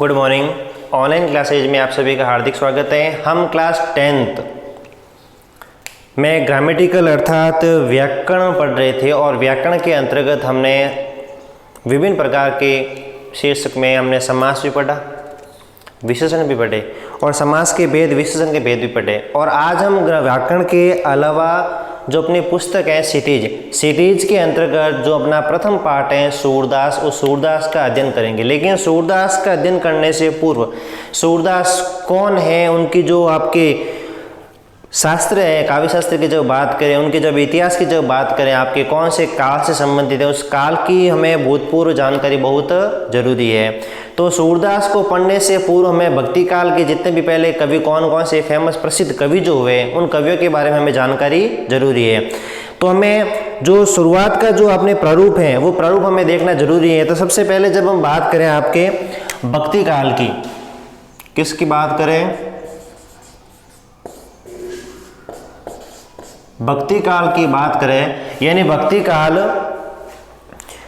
Good morning. Online classes में आप सभी का हार्दिक स्वागत है। हम क्लास 10th में ग्रामेटिकल अर्थात व्याकरण पढ़ रहे थे और व्याकरण के अंतर्गत हमने विभिन्न प्रकार के शीर्षक में हमने समास भी पढ़ा, विशेषण भी पढ़े और समास के भेद, विशेषण के भेद भी पढ़े। और आज हम व्याकरण के अलावा जो अपनी पुस्तक है सिटीज के अंतर्गत जो अपना प्रथम पाठ है सूरदास, उस सूरदास का अध्ययन करेंगे। लेकिन सूरदास का अध्ययन करने से पूर्व सूरदास कौन है, उनकी जो आपके शास्त्र है, काव्य शास्त्र की जब बात करें, उनके जब इतिहास की जब बात करें, आपके कौन से काल से संबंधित है, उस काल की हमें भूतपूर्व जानकारी बहुत जरूरी है। तो सूरदास को पढ़ने से पूर्व हमें भक्ति काल के जितने भी पहले कवि कौन कौन से फेमस प्रसिद्ध कवि जो हुए, उन कवियों के बारे में हमें जानकारी जरूरी है। तो हमें जो शुरुआत का जो अपने प्रारूप है वो प्रारूप हमें देखना जरूरी है। तो सबसे पहले जब हम बात करें आपके भक्ति काल की, किसकी बात करें, भक्ति काल की बात करें, यानी भक्ति काल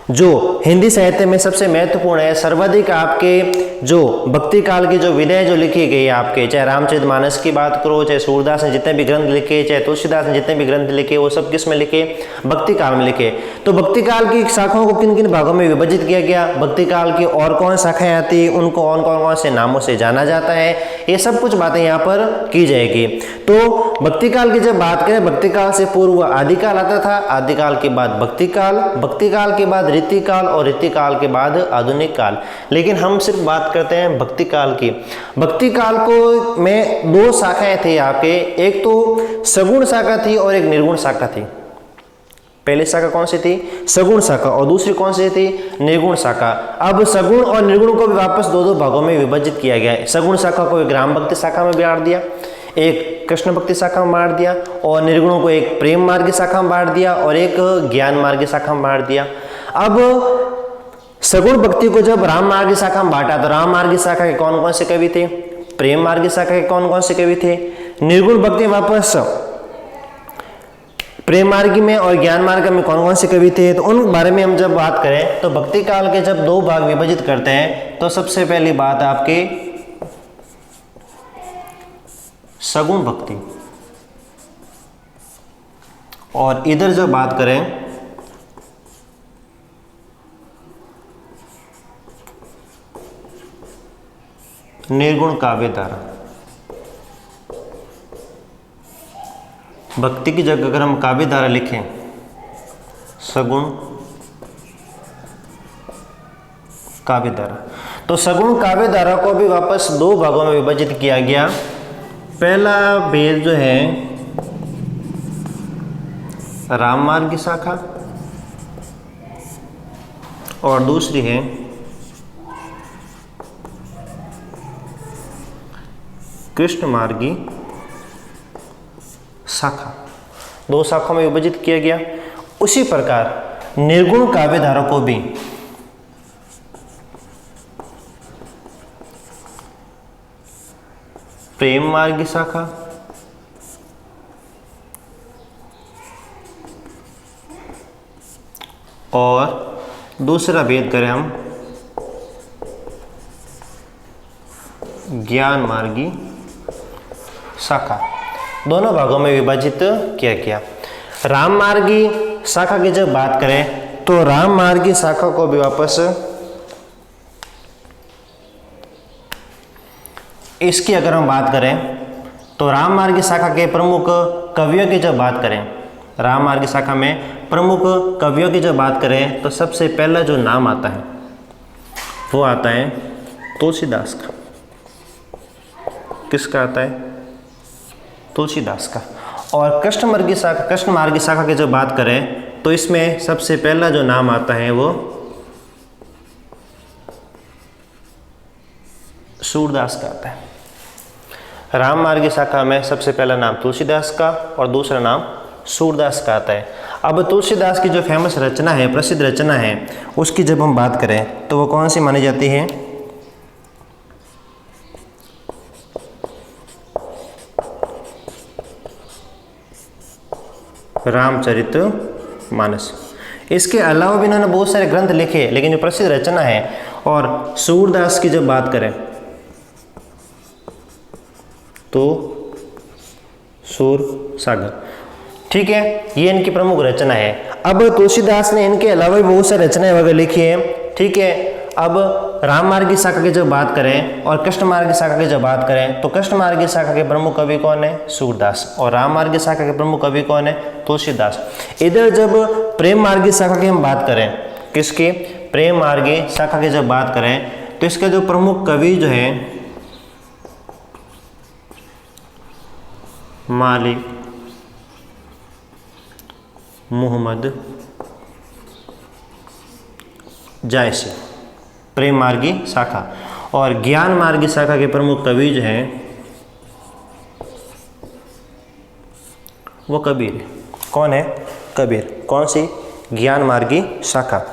जो हिंदी साहित्य में सबसे महत्वपूर्ण है। सर्वाधिक आपके जो भक्ति काल की जो विधाएं जो लिखी गई है आपके, चाहे रामचरितमानस की बात करो, चाहे सूरदास ने जितने भी ग्रंथ लिखे, चाहे तुलसीदास ने जितने भी ग्रंथ लिखे, वो सब किस में लिखे, भक्ति काल में लिखे। तो भक्ति काल की शाखाओं को किन किन भागों में विभाजित किया गया, भक्ति काल की और कौन शाखाएं आती है, उनको और कौन कौन से नामों से जाना जाता है, ये सब कुछ बातें यहाँ पर की जाएगी। तो भक्ति काल की जब बात करें, भक्ति काल से पूर्व आदिकाल आता था, आदिकाल के बाद भक्ति काल, भक्ति काल के बाद रीति काल और रीति काल के बाद आधुनिक काल। लेकिन हम सिर्फ बात करते हैं भक्ति काल की। भक्ति काल को में दो शाखाएं थी आपके, एक तो सगुण शाखा थी और एक निर्गुण शाखा थी। पहली शाखा कौन सी थी, सगुण शाखा, और दूसरी कौन सी थी, निर्गुण शाखा। अब सगुण और निर्गुण को भी वापस दो भागों में विभाजित किया गया है। सगुण शाखा को एक ग्राम भक्ति शाखा में बांट दिया, एक कृष्ण भक्ति शाखा में बांट दिया, और निर्गुणों को एक प्रेम मार्ग शाखा में बांट दिया और एक ज्ञान मार्ग शाखा में बांट दिया। अब सगुण भक्ति को जब राम मार्ग शाखा में बांटा तो राम मार्ग शाखा के कौन कौन से कवि थे, प्रेम मार्ग शाखा के कौन कौन से कवि थे, निर्गुण भक्ति वापस प्रेम मार्ग में और ज्ञान मार्ग में कौन कौन से कवि थे। तो उन बारे में हम जब बात करें तो भक्ति काल के जब दो भाग विभाजित करते हैं तो सबसे पहली बात आपके सगुण भक्ति, और इधर जब बात करें निर्गुण काव्य धारा। भक्ति की जगह अगर हम काव्य धारा लिखें, सगुण काव्य धारा, तो सगुण काव्य धारा को भी वापस दो भागों में विभाजित किया गया। पहला भेद जो है राम मार्ग की शाखा और दूसरी है कृष्ण मार्गी शाखा। दो शाखाओं में विभाजित किया गया। उसी प्रकार निर्गुण काव्य धारा को भी प्रेम मार्ग की शाखा और दूसरा भेद करें हम ज्ञान मार्गी शाखा, दोनों भागों में विभाजित किया गया। राम मार्गी शाखा की जब बात करें तो राम मार्गी शाखा को भी वापस इसकी अगर हम बात करें तो राम मार्गी शाखा के प्रमुख कवियों की जब बात करें, राम मार्गी शाखा में प्रमुख कवियों की जब बात करें तो सबसे पहला जो नाम आता है वो आता है तुलसीदास का। किसका आता है, तुलसीदास का। और कृष्ण मार्गी शाखा की जब बात करें तो इसमें सबसे पहला जो नाम आता है वो सूरदास का आता है। राम मार्गी शाखा में सबसे पहला नाम तुलसीदास का और दूसरा नाम सूरदास का आता है। अब तुलसीदास की जो फेमस रचना है, प्रसिद्ध रचना है, उसकी जब हम बात करें तो वो कौन सी मानी जाती है, रामचरितमानस। इसके अलावा भी इन्होंने बहुत सारे ग्रंथ लिखे, लेकिन जो प्रसिद्ध रचना है, और सूरदास की जब बात करें तो सुर सागर। ठीक है, ये इनकी प्रमुख रचना है। अब तुलसीदास ने इनके अलावा भी बहुत सारी रचनाएं वगैरह लिखी है। ठीक है, अब राम मार्ग की शाखा की जब बात करें और कृष्ण मार्ग की शाखा की जब बात करें तो कृष्ण मार्ग की शाखा के प्रमुख कवि कौन है? सूरदास। और राम मार्ग की शाखा के प्रमुख कवि कौन है? तुलसीदास। इधर जब प्रेम मार्ग की शाखा की हम बात करें, किसकी? प्रेम मार्ग की शाखा की जब बात करें तो इसका जो प्रमुख कवि जो है मालिक मोहम्मद जायसी, प्रेम मार्गी शाखा। और ज्ञान मार्गी शाखा के प्रमुख कवि जो हैं वो कबीर है। कौन है? कबीर। कौन सी? ज्ञान मार्गी शाखा।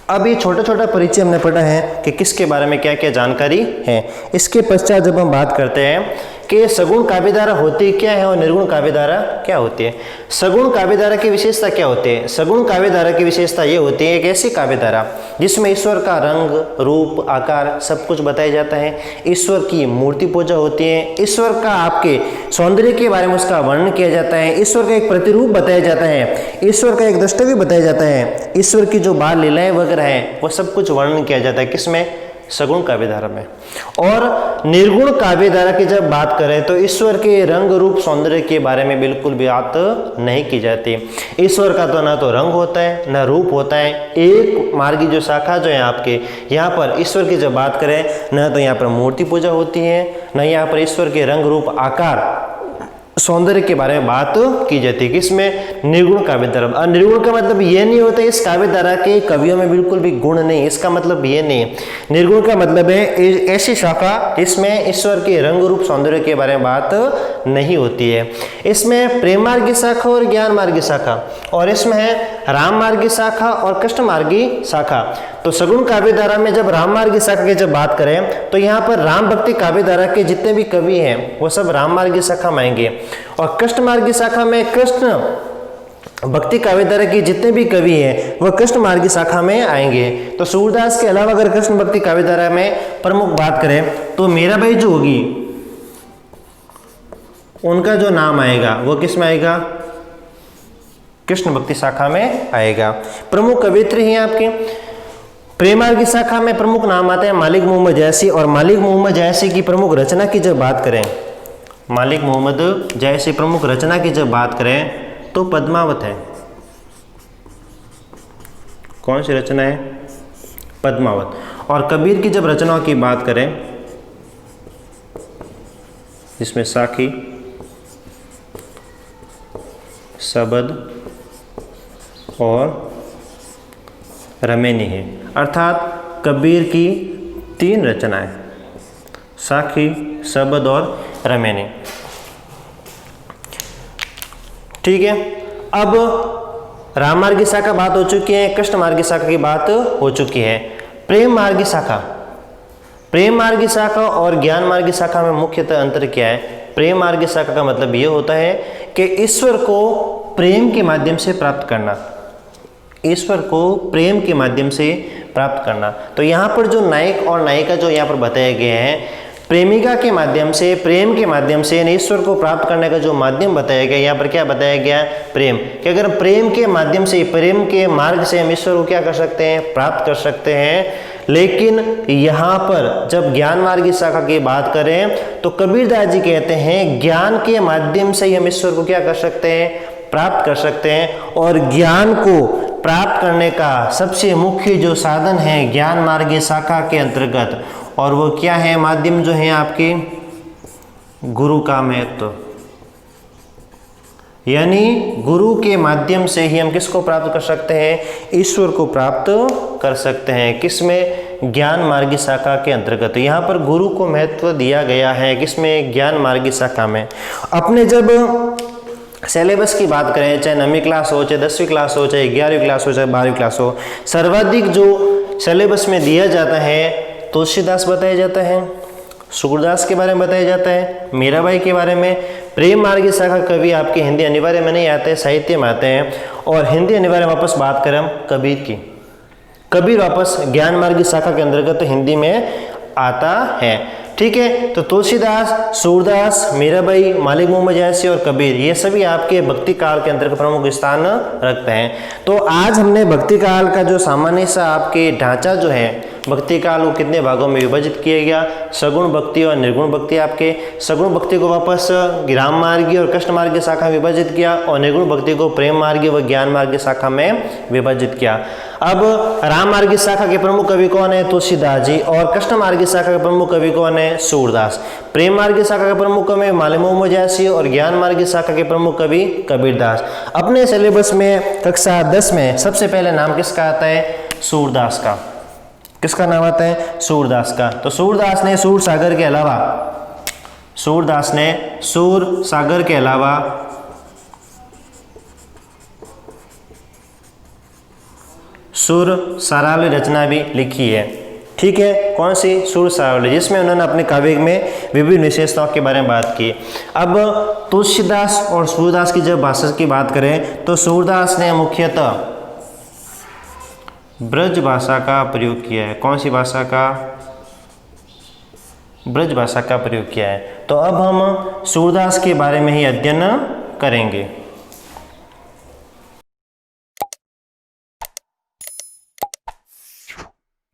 अब ये छोटा छोटा परिचय हमने पढ़ा है कि किसके बारे में क्या क्या जानकारी है। इसके पश्चात जब हम बात करते हैं कि सगुण काव्यधारा होती क्या है और निर्गुण काव्यधारा क्या होती है। सगुण काव्यधारा की विशेषता क्या होती है? सगुण काव्यधारा की विशेषता ये होती है एक ऐसी काव्यधारा जिसमें ईश्वर का रंग, रूप, आकार सब कुछ बताया जाता है। ईश्वर की मूर्ति पूजा होती है। ईश्वर का आपके सौंदर्य के बारे में उसका वर्णन किया जाता है। ईश्वर का एक प्रतिरूप बताया जाता है। ईश्वर का एक द्रष्टव्य बताया जाता है। ईश्वर की जो बाल लीलाएं वगैरह है वो सब कुछ वर्णन किया जाता है। किसमें? सगुण काव्यधारा में। और निर्गुण काव्यधारा की जब बात करें तो ईश्वर के रंग, रूप, सौंदर्य के बारे में बिल्कुल भी बात नहीं की जाती। ईश्वर का तो ना तो रंग होता है ना रूप होता है। एक मार्गी जो शाखा जो है आपके यहाँ पर ईश्वर की जब बात करें ना तो यहाँ पर मूर्ति पूजा होती है, ना यहाँ पर ईश्वर के रंग, रूप, आकार, सौंदर्य के बारे में बात की जाती है। किसमें? निर्गुण काव्यधारा। और निर्गुण का मतलब ये नहीं होता इस काव्यधारा के कवियों में बिल्कुल भी गुण नहीं, इसका मतलब ये नहीं। निर्गुण का मतलब है ऐसी शाखा जिसमें ईश्वर के रंग, रूप, सौंदर्य के बारे में बात नहीं होती है। इसमें प्रेम मार्ग की शाखा और ज्ञान मार्ग की शाखा, और इसमें है राम मार्ग की शाखा और कृष्ण मार्ग की शाखा। तो सगुण काव्यधारा में जब राम मार्ग की शाखा की जब बात करें तो यहाँ पर राम भक्ति काव्यधारा के जितने भी कवि हैं वो सब राम मार्ग की शाखा में आएंगे। और कृष्ण मार्ग की शाखा में कृष्ण भक्ति काव्यधारा की जितने भी कवि हैं वह कृष्ण मार्ग की शाखा में आएंगे। तो सूरदास के अलावा अगर कृष्ण भक्ति काव्यधारा में प्रमुख बात करें तो मीराबाई जो होगी उनका जो नाम आएगा वो किस में आएगा? कृष्ण भक्ति शाखा में आएगा। प्रमुख कवियत्री हैं आपके। प्रेम मार्ग की शाखा में प्रमुख नाम आते हैं मालिक मोहम्मद जायसी। और मालिक मोहम्मद जायसी की प्रमुख रचना की जब बात करें, मालिक मोहम्मद जायसी प्रमुख रचना की जब बात करें तो पद्मावत है। कौन सी रचना है? पद्मावत। और कबीर की जब रचनाओं की बात करें जिसमें साखी, शबद और रमेनी है, अर्थात कबीर की 3 रचनाएं, साखी, शबद और रमेनी। ठीक है, अब राम मार्ग की शाखा बात हो चुकी है, कृष्ण मार्ग की शाखा की बात हो चुकी है। प्रेम मार्ग की शाखा, प्रेम मार्ग की शाखा और ज्ञान मार्ग की शाखा में मुख्यतः अंतर क्या है? प्रेम मार्ग की शाखा का मतलब यह होता है कि ईश्वर को प्रेम के माध्यम से प्राप्त करना, ईश्वर को प्रेम के माध्यम से प्राप्त करना। तो यहाँ पर जो नायक और नायिका जो यहाँ पर बताए गए हैं, प्रेमिका के माध्यम से, प्रेम के माध्यम से ईश्वर को प्राप्त करने का जो माध्यम बताया गया, यहाँ पर क्या बताया गया? प्रेम। कि अगर प्रेम के माध्यम से, प्रेम के मार्ग से हम ईश्वर को क्या कर सकते हैं? प्राप्त कर सकते हैं। लेकिन यहाँ पर जब ज्ञान मार्ग की शाखा की बात करें तो कबीरदास जी कहते हैं ज्ञान के माध्यम से ही हम ईश्वर को क्या कर सकते हैं? प्राप्त कर सकते हैं। और ज्ञान को प्राप्त करने का सबसे मुख्य जो साधन है ज्ञान मार्ग की शाखा के अंतर्गत, और वो क्या है? माध्यम जो है आपके गुरु का महत्व, यानी गुरु के माध्यम से ही हम किसको प्राप्त कर सकते हैं? ईश्वर को प्राप्त कर सकते हैं। किसमें? ज्ञान मार्ग की शाखा के अंतर्गत। यहाँ पर गुरु को महत्व दिया गया है, किसमें? ज्ञान मार्ग की शाखा में। अपने जब सिलेबस की बात करें, चाहे 9वीं क्लास हो, चाहे 10वीं क्लास हो, चाहे 11वीं क्लास हो, चाहे 12वीं क्लास हो, सर्वाधिक जो सिलेबस में दिया जाता है तुलसीदास बताया जाता है, सूरदास के बारे में बताया जाता है, मीराबाई के बारे में। प्रेम मार्ग की शाखा कवि आपके हिंदी अनिवार्य में नहीं आते, साहित्य में आते हैं। और हिंदी अनिवार्य वापस बात करें हम कबीर की, कबीर वापस ज्ञान मार्ग की शाखा के अंतर्गत हिंदी में आता है। ठीक है। तो तुलसीदास, सूरदास, मीराबाई, मालिक मोहम्मद जैसी और कबीर, ये सभी आपके भक्ति काल के अंतर्गत प्रमुख स्थान रखते हैं। तो आज हमने भक्ति काल का जो सामान्य सा आपके ढांचा जो है भक्ति काल को कितने भागों में विभाजित किया गया, सगुण भक्ति और निर्गुण भक्ति, आपके सगुण भक्ति को वापस राम मार्गी और कृष्ण मार्गी शाखा में विभाजित किया और निर्गुण भक्ति को प्रेम मार्गी व ज्ञान मार्गी शाखा में विभाजित किया। अब राम मार्गी शाखा के प्रमुख कवि कौन है? तुलसीदास जी। और कृष्ण मार्गी शाखा के प्रमुख कवि कौन है? सूरदास। प्रेम मार्गी शाखा के प्रमुख कवि मालिक मोहम्मद जैसी और ज्ञान मार्गी शाखा के प्रमुख कवि कबीरदास। अपने सिलेबस में कक्षा 10 में सबसे पहले नाम किसका आता है? सूरदास का। किसका नाम आता है? सूरदास का। तो सूरदास ने सूर सागर के अलावा, सूरदास ने सूर सागर के अलावा सुर सारावली रचना भी लिखी है। ठीक है, कौन सी? सुर सारावली, जिसमें उन्होंने अपने काव्य में विभिन्न विशेषताओं के बारे में बात की। अब तुलसीदास और सूरदास की जब भाषा की बात करें तो सूरदास ने मुख्यतः ब्रज भाषा का प्रयोग किया है। कौन सी भाषा का? ब्रज भाषा का प्रयोग किया है। तो अब हम सूरदास के बारे में ही अध्ययन करेंगे।